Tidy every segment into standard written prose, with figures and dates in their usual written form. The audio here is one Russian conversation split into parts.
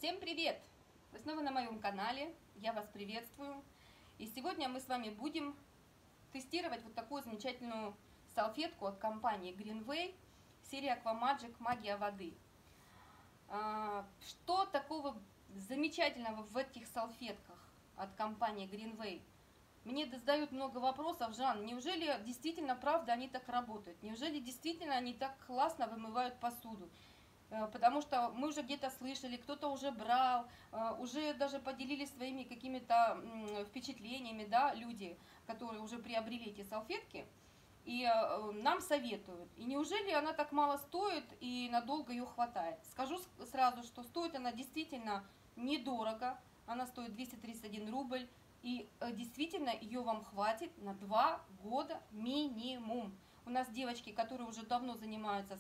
Всем привет! Вы снова на моем канале, я вас приветствую. И сегодня мы с вами будем тестировать вот такую замечательную салфетку от компании Greenway, серия Aquamagic Магия воды. Что такого замечательного в этих салфетках от компании Greenway? Мне задают много вопросов: Жан, неужели действительно правда они так работают? Неужели действительно они так классно вымывают посуду? Потому что мы уже где-то слышали, кто-то уже брал, уже даже поделились своими какими-то впечатлениями, да, люди, которые уже приобрели эти салфетки, и нам советуют. И неужели она так мало стоит и надолго ее хватает? Скажу сразу, что стоит она действительно недорого, она стоит 231 рубль, и действительно ее вам хватит на 2 года минимум. У нас девочки, которые уже давно занимаются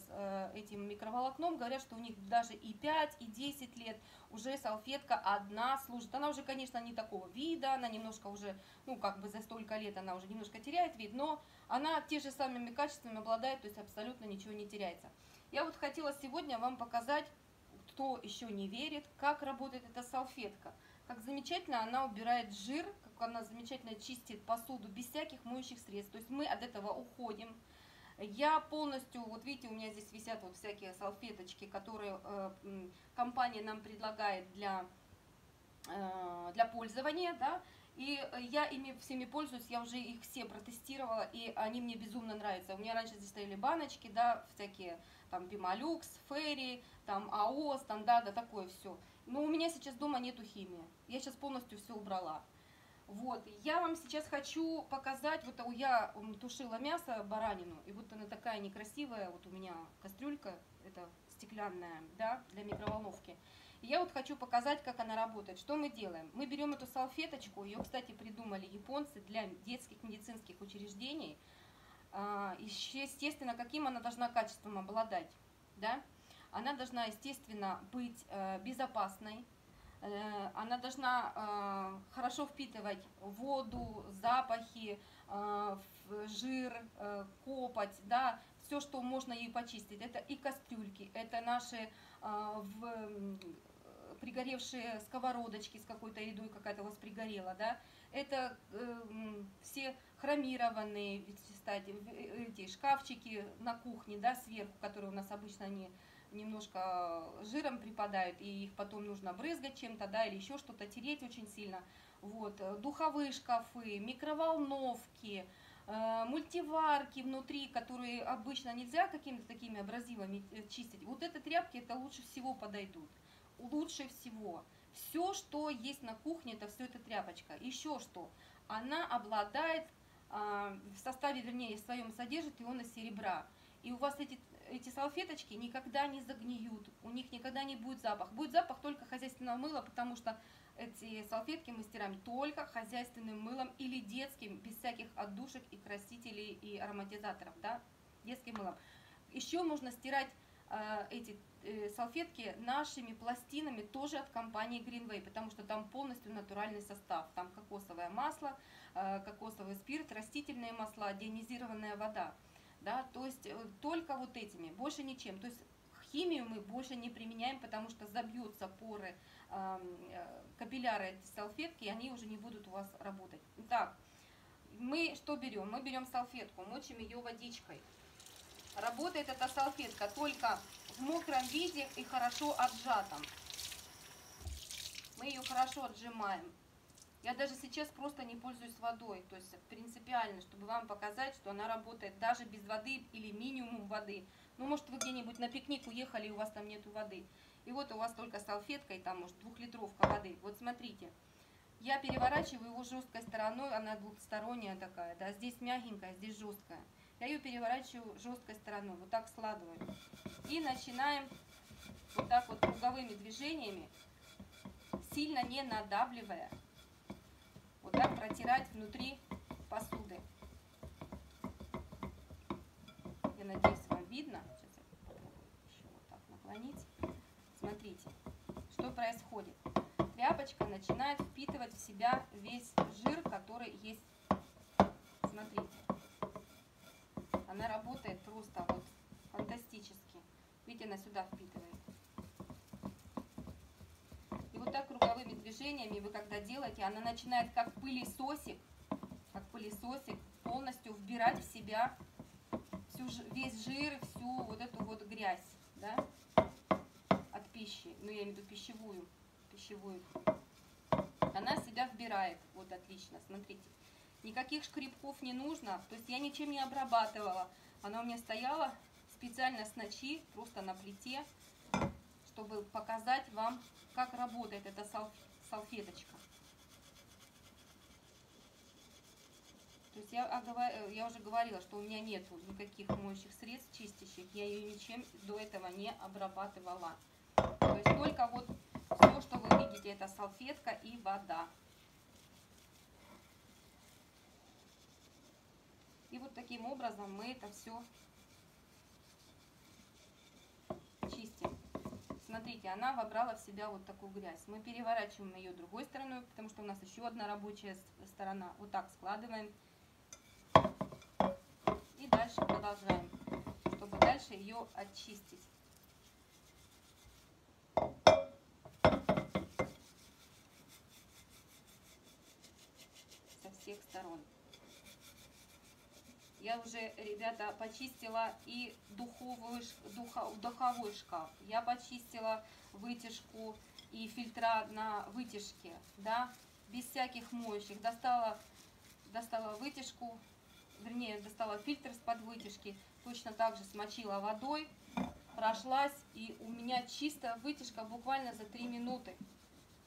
этим микроволокном, говорят, что у них даже и 5, и 10 лет уже салфетка одна служит. Она уже, конечно, не такого вида, она немножко уже, ну, как бы за столько лет она уже немножко теряет вид, но она те же самыми качествами обладает, то есть абсолютно ничего не теряется. Я вот хотела сегодня вам показать, кто еще не верит, как работает эта салфетка. Как замечательно она убирает жир, как она замечательно чистит посуду без всяких моющих средств. То есть мы от этого уходим. Я полностью, вот видите, у меня здесь висят вот всякие салфеточки, которые компания нам предлагает для пользования, да, и я ими всеми пользуюсь, я уже их все протестировала, и они мне безумно нравятся. У меня раньше здесь стояли баночки, да, всякие там Пемолюкс, Ферри, там АОС, там, да, такое все. Но у меня сейчас дома нету химии, я сейчас полностью все убрала. Вот, я вам сейчас хочу показать, вот я тушила мясо, баранину, и вот она такая некрасивая, вот у меня кастрюлька, это стеклянная, да, для микроволновки. И я вот хочу показать, как она работает. Что мы делаем? Мы берем эту салфеточку, ее, кстати, придумали японцы для детских медицинских учреждений. Естественно, каким она должна качеством обладать, да? Она должна, естественно, быть безопасной. Она должна хорошо впитывать воду, запахи, жир, копоть, да, все, что можно ей почистить. Это и кастрюльки, это наши пригоревшие сковородочки с какой-то едой, какая-то у вас пригорела, да. Это все хромированные, кстати, эти шкафчики на кухне, да, сверху, которые у нас обычно они немножко жиром припадают, и их потом нужно брызгать чем-то, да, или еще что-то, тереть очень сильно. Вот, духовые шкафы, микроволновки, мультиварки внутри, которые обычно нельзя какими-то такими абразивами чистить. Вот эти тряпки, это лучше всего подойдут. Лучше всего. Все, что есть на кухне, это все это тряпочка. Еще что? Она обладает в составе, вернее, в своем содержит иона серебра. И у вас эти салфеточки никогда не загниют, у них никогда не будет запах. Будет запах только хозяйственного мыла, потому что эти салфетки мы стираем только хозяйственным мылом или детским, без всяких отдушек и красителей и ароматизаторов, да, детским мылом. Еще можно стирать эти салфетки нашими пластинами, тоже от компании Greenway, потому что там полностью натуральный состав. Там кокосовое масло, кокосовый спирт, растительные масла, деионизированная вода. Да, то есть только вот этими, больше ничем. То есть химию мы больше не применяем, потому что забьются поры, капилляры этой салфетки, и они уже не будут у вас работать. Итак, мы что берем? Мы берем салфетку, мочим ее водичкой. Работает эта салфетка только в мокром виде и хорошо отжатом. Мы ее хорошо отжимаем. Я даже сейчас просто не пользуюсь водой, то есть принципиально, чтобы вам показать, что она работает даже без воды или минимум воды. Ну, может, вы где-нибудь на пикник уехали, и у вас там нету воды. И вот у вас только салфетка, и там, может, 2-литровка воды. Вот смотрите, я переворачиваю его жесткой стороной, она двухсторонняя такая, да, здесь мягенькая, здесь жесткая. Я ее переворачиваю жесткой стороной, вот так складываю. И начинаем вот так вот круговыми движениями, сильно не надавливая, вот так протирать внутри посуды. Я надеюсь, вам видно. Сейчас я попробую еще вот так наклонить. Смотрите, что происходит. Тряпочка начинает впитывать в себя весь жир, который есть. Смотрите. Она работает просто вот фантастически. Видите, она сюда впитывает. движениями вы когда делаете, она начинает как пылесосик полностью вбирать в себя весь жир, всю вот эту вот грязь, да, от пищи, ну я имею в виду пищевую. Она себя вбирает, вот отлично, смотрите. Никаких шкребков не нужно, то есть я ничем не обрабатывала. Она у меня стояла специально с ночи, просто на плите, чтобы показать вам, как работает эта салфеточка. То есть я уже говорила, что у меня нету никаких моющих средств чистящих, я ее ничем до этого не обрабатывала. То есть только вот все, что вы видите, это салфетка и вода. И вот таким образом мы это все чистим. Смотрите, она вобрала в себя вот такую грязь. Мы переворачиваем ее другой стороной, потому что у нас еще одна рабочая сторона. Вот так складываем. И дальше продолжаем, чтобы дальше ее очистить. Со всех сторон. Я уже, ребята, почистила и духовой шкаф. Я почистила вытяжку и фильтра на вытяжке, да, без всяких моющих. Достала вытяжку, вернее, достала фильтр из-под вытяжки. Точно так же смочила водой, прошлась, и у меня чистая вытяжка буквально за 3 минуты.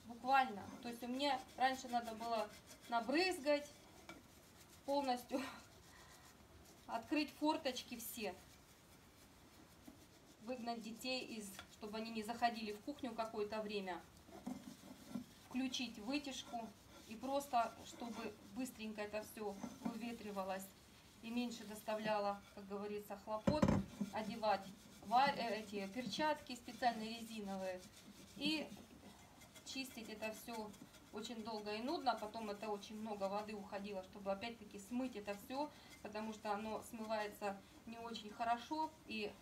Буквально. То есть мне раньше надо было набрызгать полностью, открыть форточки все, выгнать детей, чтобы они не заходили в кухню какое-то время, включить вытяжку и просто, чтобы быстренько это все выветривалось и меньше доставляло, как говорится, хлопот, одевать эти перчатки специальные резиновые и чистить это все очень долго и нудно, потом это очень много воды уходило, чтобы опять-таки смыть это все, потому что оно смывается не очень хорошо, и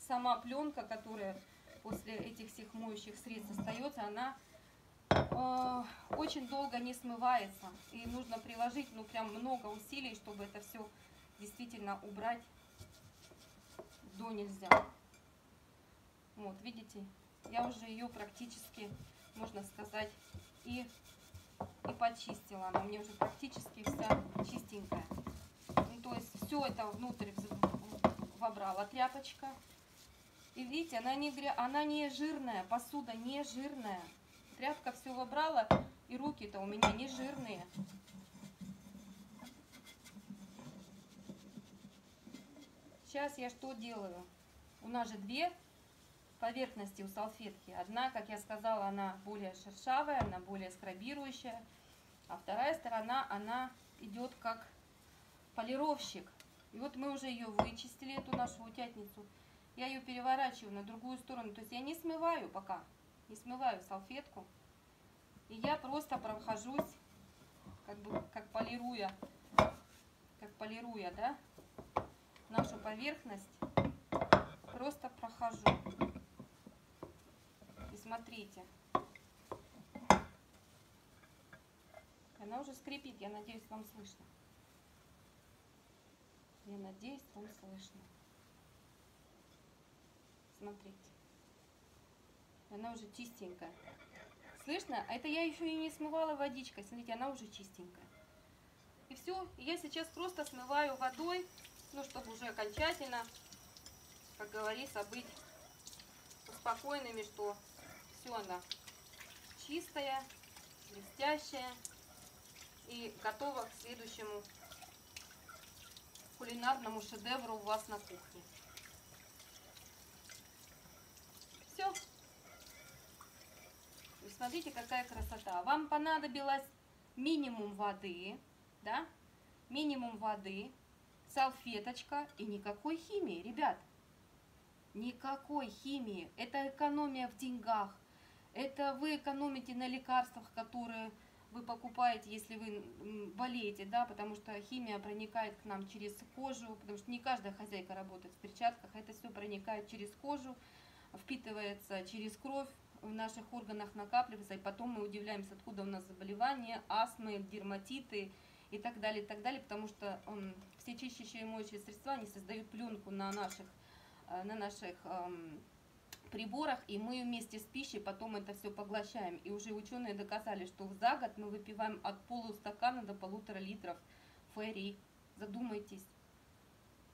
сама пленка, которая после этих всех моющих средств остается, она очень долго не смывается, и нужно приложить, ну, прям много усилий, чтобы это все действительно убрать до нельзя. Вот, видите, я уже ее практически, можно сказать, и почистила. Она мне уже практически вся чистенькая. Ну, то есть все это внутрь вобрала тряпочка. И видите, она не жирная, посуда не жирная. Тряпка все вобрала, и руки-то у меня не жирные. Сейчас я что делаю? У нас же две поверхности у салфетки. Одна, как я сказала, она более шершавая, она более скрабирующая. А вторая сторона, она идет как полировщик. И вот мы уже ее вычистили, эту нашу утятницу. Я ее переворачиваю на другую сторону. То есть я не смываю пока, не смываю салфетку. И я просто прохожусь, как полируя, да, нашу поверхность. Просто прохожу. И смотрите. Она уже скрипит, я надеюсь, вам слышно. Я надеюсь, вам слышно. Смотрите. Она уже чистенькая. Слышно? А это я еще и не смывала водичкой. Смотрите, она уже чистенькая. И все. Я сейчас просто смываю водой, ну, чтобы уже окончательно, как говорится, быть спокойными, что все она чистая, блестящая и готова к следующему кулинарному шедевру у вас на кухне. Все. Смотрите, какая красота. Вам понадобилось минимум воды, да? Минимум воды, салфеточка и никакой химии, ребят. Никакой химии. Это экономия в деньгах. Это вы экономите на лекарствах, которые вы покупаете, если вы болеете, да, потому что химия проникает к нам через кожу, потому что не каждая хозяйка работает в перчатках, это все проникает через кожу, впитывается через кровь, в наших органах накапливается, и потом мы удивляемся, откуда у нас заболевания, астмы, дерматиты и так далее, потому что все чистящие и моющие средства, они создают пленку на наших приборах, и мы вместе с пищей потом это все поглощаем. И уже ученые доказали, что за год мы выпиваем от полустакана до 1,5 литров феррий. Задумайтесь,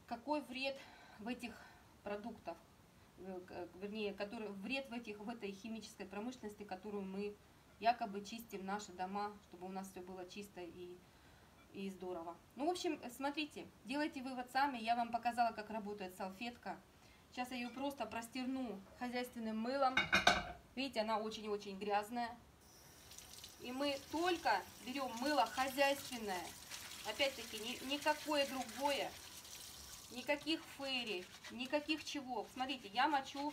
какой вред в этих продуктах, вернее, вред в этой химической промышленности, которую мы якобы чистим наши дома, чтобы у нас все было чисто и здорово. Ну, в общем, смотрите, делайте вывод сами. Я вам показала, как работает салфетка. Сейчас я ее просто простерну хозяйственным мылом. Видите, она очень-очень грязная. И мы только берем мыло хозяйственное. Опять-таки, никакое другое. Никаких фейри, никаких чего. Смотрите, я мочу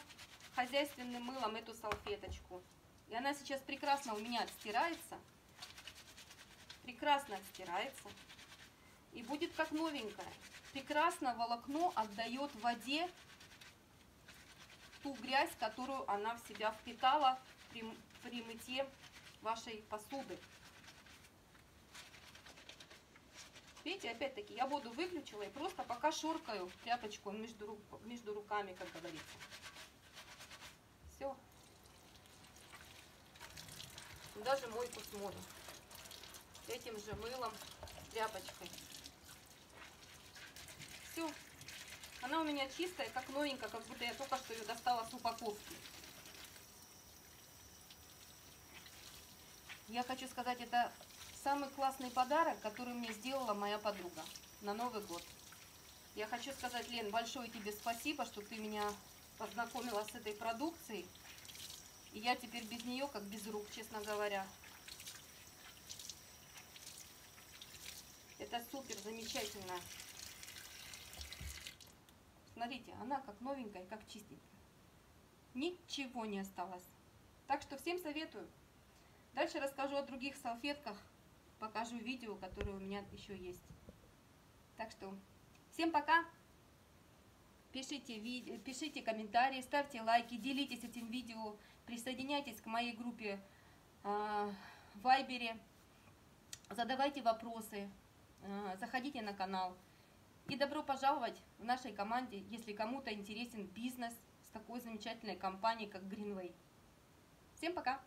хозяйственным мылом эту салфеточку. И она сейчас прекрасно у меня отстирается. Прекрасно отстирается. И будет как новенькая. Прекрасно волокно отдает воде ту грязь, которую она в себя впитала при мытье вашей посуды. Видите, опять-таки, я воду выключила и просто пока шоркаю тряпочку между руками, как говорится. Все. Даже мойку смою. Этим же мылом, тряпочкой. Все. Она у меня чистая, как новенькая, как будто я только что ее достала с упаковки. Я хочу сказать, это самый классный подарок, который мне сделала моя подруга на Новый год. Я хочу сказать, Лен, большое тебе спасибо, что ты меня познакомила с этой продукцией. И я теперь без нее как без рук, честно говоря. Это супер, замечательно. Смотрите, она как новенькая, как чистенькая. Ничего не осталось. Так что всем советую. Дальше расскажу о других салфетках. Покажу видео, которое у меня еще есть. Так что всем пока. Пишите комментарии, ставьте лайки, делитесь этим видео. Присоединяйтесь к моей группе в Вайбере. Задавайте вопросы. Заходите на канал. И добро пожаловать в нашей команде, если кому-то интересен бизнес с такой замечательной компанией, как Greenway. Всем пока!